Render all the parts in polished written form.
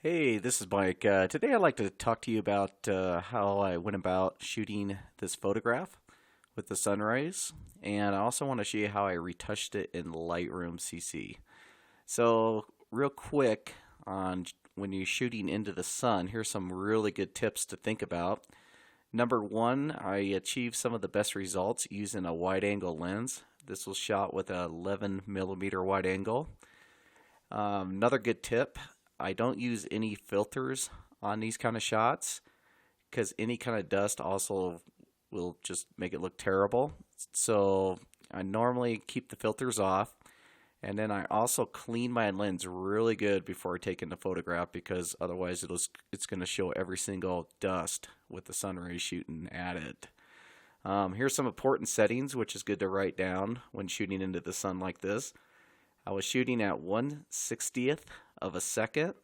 Hey, this is Mike. Today I'd like to talk to you about how I went about shooting this photograph with the sun rays, and I also want to show you how I retouched it in Lightroom CC. So, real quick on when you're shooting into the sun, here's some really good tips to think about. Number one, I achieved some of the best results using a wide angle lens. This was shot with a 11 millimeter wide angle. Another good tip, I don't use any filters on these kind of shots because any kind of dust also will just make it look terrible. So I normally keep the filters off, and then I also clean my lens really good before I take in the photograph because otherwise it's going to show every single dust with the sun rays shooting at it. Here's some important settings which is good to write down when shooting into the sun like this. I was shooting at 1/60th of a second.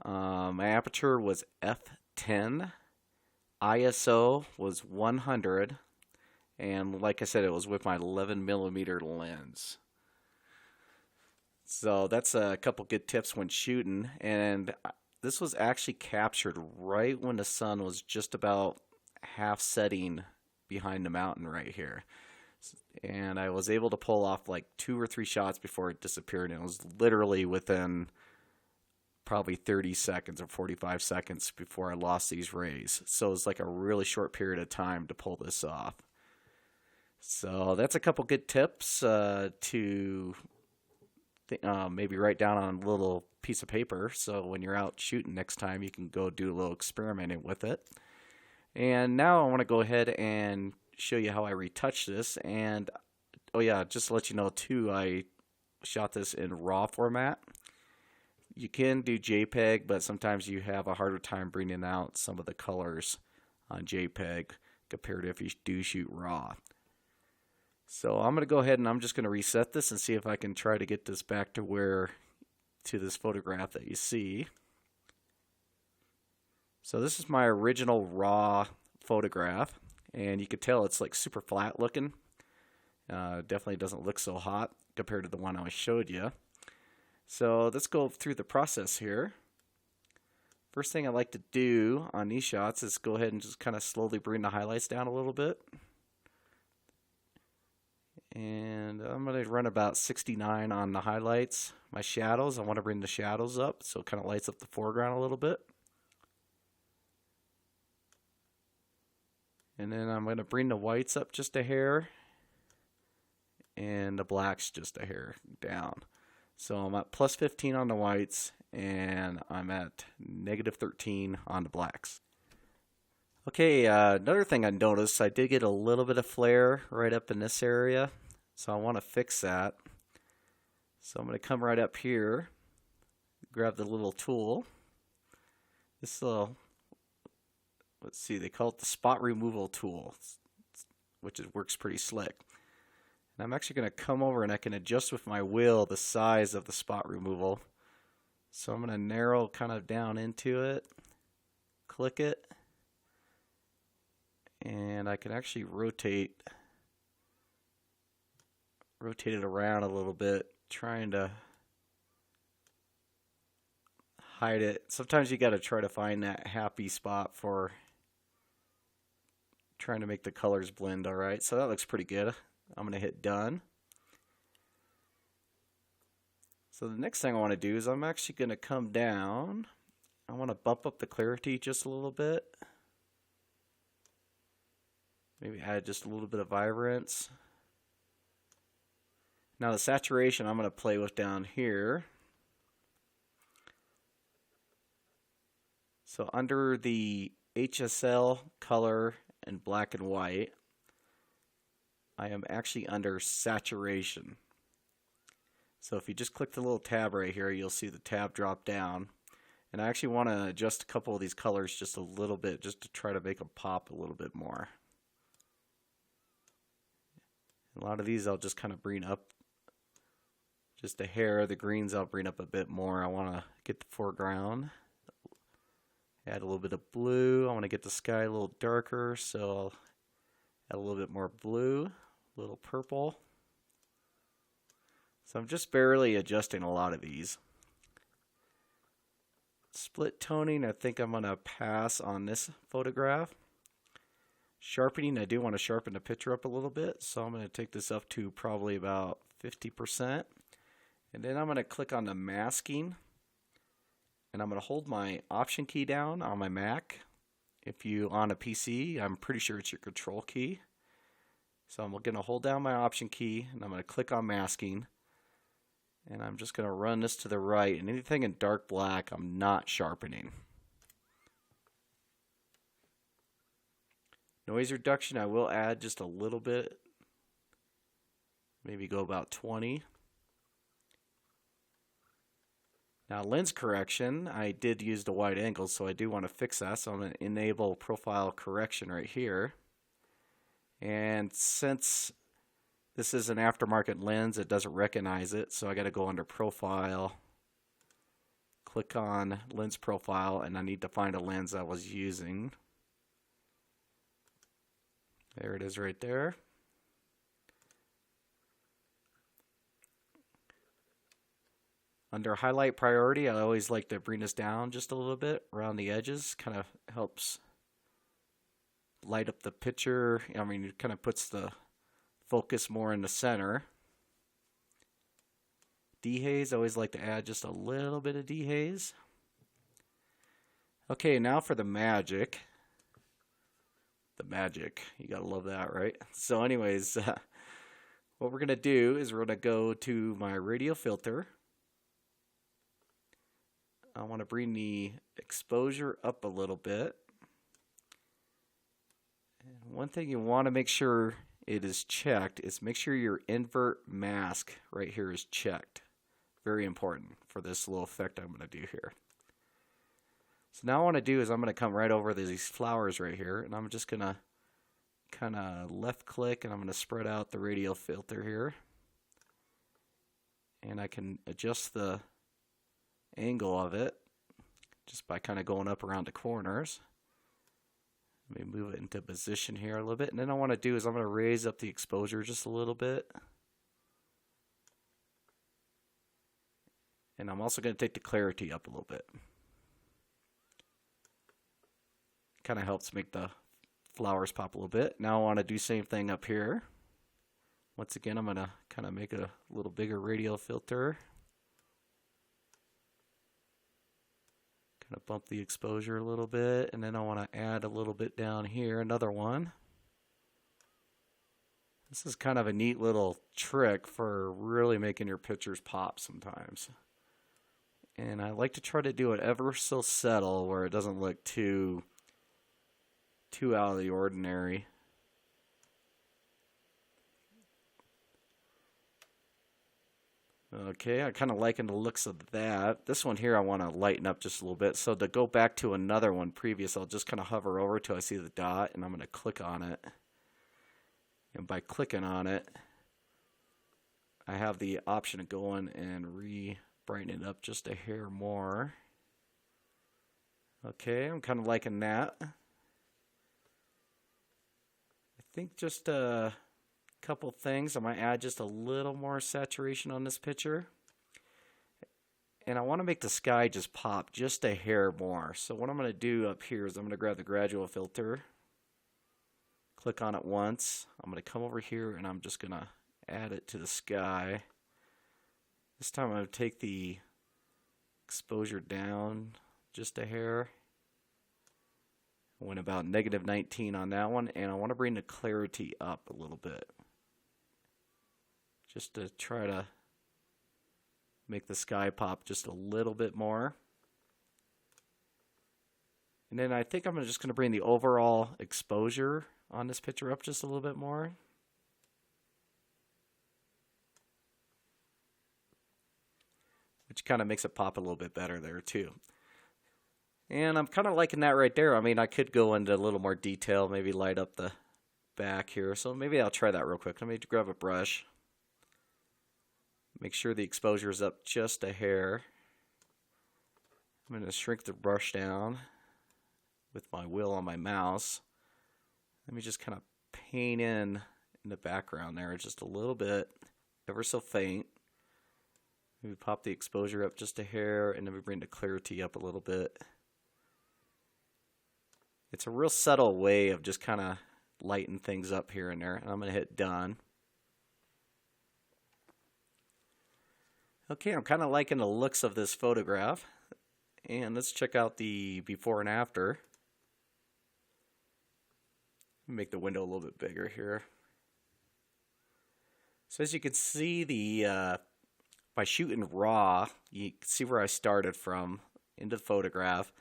My aperture was f10. ISO was 100. And like I said, it was with my 11 millimeter lens. So that's a couple good tips when shooting. And this was actually captured right when the sun was just about half setting behind the mountain right here. And I was able to pull off like 2 or 3 shots before it disappeared, and it was literally within probably 30 seconds or 45 seconds before I lost these rays. So it was like a really short period of time to pull this off. So that's a couple good tips to maybe write down on a little piece of paper, so when you're out shooting next time you can go do a little experimenting with it. And now I want to go ahead and show you how I retouch this. And oh yeah, just to let you know too, I shot this in RAW format. You can do JPEG, but sometimes you have a harder time bringing out some of the colors on JPEG compared to if you do shoot RAW. So I'm going to go ahead and I'm just going to reset this and see if I can try to get this back to this photograph that you see. So this is my original RAW photograph, and you could tell it's like super flat looking. Definitely doesn't look so hot compared to the one I showed you. So let's go through the process here. First thing I like to do on these shots is go ahead and just kind of slowly bring the highlights down a little bit. And I'm going to run about 69 on the highlights. My shadows, I want to bring the shadows up so it kind of lights up the foreground a little bit. And then I'm going to bring the whites up just a hair and the blacks just a hair down. So I'm at plus 15 on the whites and I'm at negative 13 on the blacks. Okay, another thing I noticed, I did get a little bit of flare right up in this area. So I want to fix that. So I'm going to come right up here, grab the little tool. This little, let's see, they call it the spot removal tool, which works pretty slick. And I'm actually going to come over and I can adjust with my wheel the size of the spot removal. So I'm going to narrow kind of down into it, click it, and I can actually rotate it around a little bit, trying to hide it. Sometimes you got to try to find that happy spot for trying to make the colors blend. All right, so that looks pretty good. I'm going to hit done. So the next thing I want to do is I'm actually going to come down. I want to bump up the clarity just a little bit. Maybe add just a little bit of vibrance. Now the saturation I'm going to play with down here. So under the HSL color and black and white, I am actually under saturation. So if you just click the little tab right here, you'll see the tab drop down. And I actually want to adjust a couple of these colors just a little bit, just to try to make them pop a little bit more. A lot of these I'll just kind of bring up just a hair. The greens I'll bring up a bit more. I want to get the foreground. Add a little bit of blue. I want to get the sky a little darker, so I'll add a little bit more blue, a little purple. So I'm just barely adjusting a lot of these. Split toning, I think I'm going to pass on this photograph. Sharpening, I do want to sharpen the picture up a little bit, so I'm going to take this up to probably about 50%. And then I'm going to click on the masking, and I'm going to hold my Option key down on my Mac. If you on a PC, I'm pretty sure it's your Control key. So I'm going to hold down my Option key, and I'm going to click on masking. And I'm just going to run this to the right, and anything in dark black, I'm not sharpening. Noise reduction, I will add just a little bit. Maybe go about 20. Now lens correction, I did use the wide angle, so I do want to fix that. So I'm going to enable profile correction right here. And since this is an aftermarket lens, it doesn't recognize it, so I got to go under profile, click on lens profile, and I need to find a lens I was using. There it is right there. Under highlight priority, I always like to bring this down just a little bit around the edges. Kind of helps light up the picture. I mean, it kind of puts the focus more in the center. Dehaze, I always like to add just a little bit of dehaze. Okay, now for the magic. The magic, you gotta love that, right? So anyways, what we're gonna do is we're gonna go to my radial filter. I want to bring the exposure up a little bit. And one thing you want to make sure it is checked is make sure your invert mask right here is checked. Very important for this little effect I'm going to do here. So now what I want to do is I'm going to come right over these flowers right here, and I'm just going to kind of left click, and I'm going to spread out the radial filter here. And I can adjust the angle of it just by kind of going up around the corners. Let me move it into position here a little bit, and then what I want to do is I'm going to raise up the exposure just a little bit, and I'm also going to take the clarity up a little bit. Kind of helps make the flowers pop a little bit. Now I want to do the same thing up here. Once again, I'm going to kind of make a little bigger radial filter. Kind of bump the exposure a little bit, and then I want to add a little bit down here, another one. This is kind of a neat little trick for really making your pictures pop sometimes. And I like to try to do it ever so subtle where it doesn't look too out of the ordinary. Okay, I kind of liking the looks of that. This one here I want to lighten up just a little bit. So to go back to another one previous, I'll just kind of hover over till I see the dot, and I'm going to click on it. And by clicking on it, I have the option of going and re-brighten it up just a hair more. Okay, I'm kind of liking that. I think just a couple things. I might add just a little more saturation on this picture. And I want to make the sky just pop just a hair more. So what I'm going to do up here is I'm going to grab the gradual filter, click on it once. I'm going to come over here and I'm just going to add it to the sky. This time I'm going to take the exposure down just a hair. I went about -19 on that one, and I want to bring the clarity up a little bit, just to try to make the sky pop just a little bit more. And then I think I'm just going to bring the overall exposure on this picture up just a little bit more. Which kind of makes it pop a little bit better there too. And I'm kind of liking that right there. I mean, I could go into a little more detail, maybe light up the back here. So maybe I'll try that real quick. Let me grab a brush. Make sure the exposure is up just a hair. I'm going to shrink the brush down with my wheel on my mouse. Let me just kind of paint in the background there just a little bit, ever so faint. We pop the exposure up just a hair, and then we bring the clarity up a little bit. It's a real subtle way of just kind of lighten things up here and there. And I'm going to hit done. Okay, I'm kind of liking the looks of this photograph. And let's check out the before and after. Make the window a little bit bigger here. So as you can see, by shooting raw, you can see where I started from into the photograph.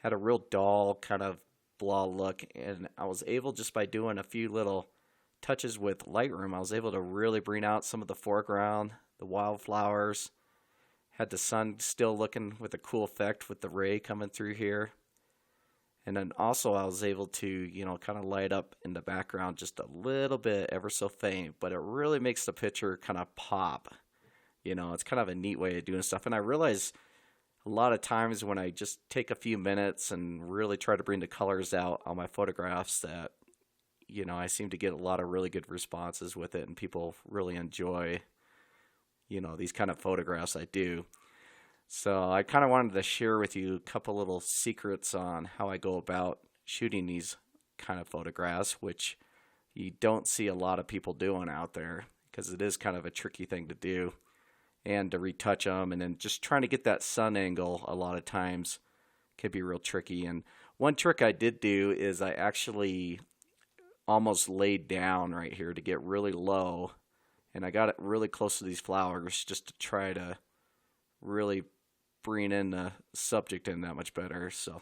Had a real dull kind of blah look, and I was able, just by doing a few little touches with Lightroom, I was able to really bring out some of the foreground, the wildflowers. Had the sun still looking with a cool effect with the ray coming through here. And then also I was able to, you know, kind of light up in the background just a little bit, ever so faint, but it really makes the picture kind of pop. You know, it's kind of a neat way of doing stuff. And I realize a lot of times when I just take a few minutes and really try to bring the colors out on my photographs that, you know, I seem to get a lot of really good responses with it, and people really enjoy, you know, these kind of photographs I do. So I kind of wanted to share with you a couple little secrets on how I go about shooting these kind of photographs, which you don't see a lot of people doing out there, because it is kind of a tricky thing to do, and to retouch them, and then just trying to get that sun angle a lot of times can be real tricky. And one trick I did do is I actually almost laid down right here to get really low, and I got it really close to these flowers just to try to really bring in the subject in that much better. So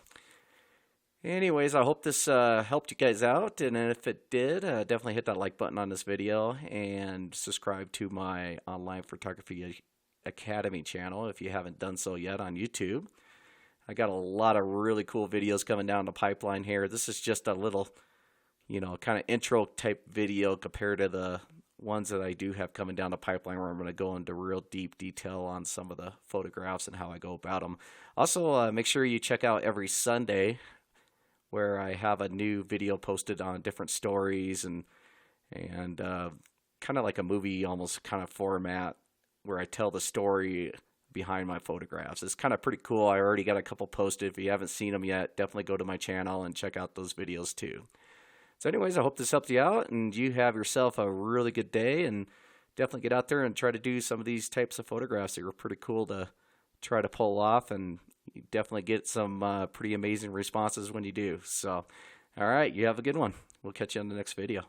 anyways, I hope this helped you guys out, and if it did, definitely hit that like button on this video and subscribe to my online photography academy channel if you haven't done so yet on YouTube. I got a lot of really cool videos coming down the pipeline here. This is just a little, you know, kind of intro type video compared to the ones that I do have coming down the pipeline, where I'm going to go into real deep detail on some of the photographs and how I go about them. Also, make sure you check out every Sunday, where I have a new video posted on different stories and kind of like a movie almost kind of format, where I tell the story behind my photographs. It's kind of pretty cool. I already got a couple posted. If you haven't seen them yet, definitely go to my channel and check out those videos too. So anyways, I hope this helped you out, and you have yourself a really good day, and definitely get out there and try to do some of these types of photographs that are pretty cool to try to pull off, and you definitely get some pretty amazing responses when you do. So, all right, you have a good one. We'll catch you on the next video.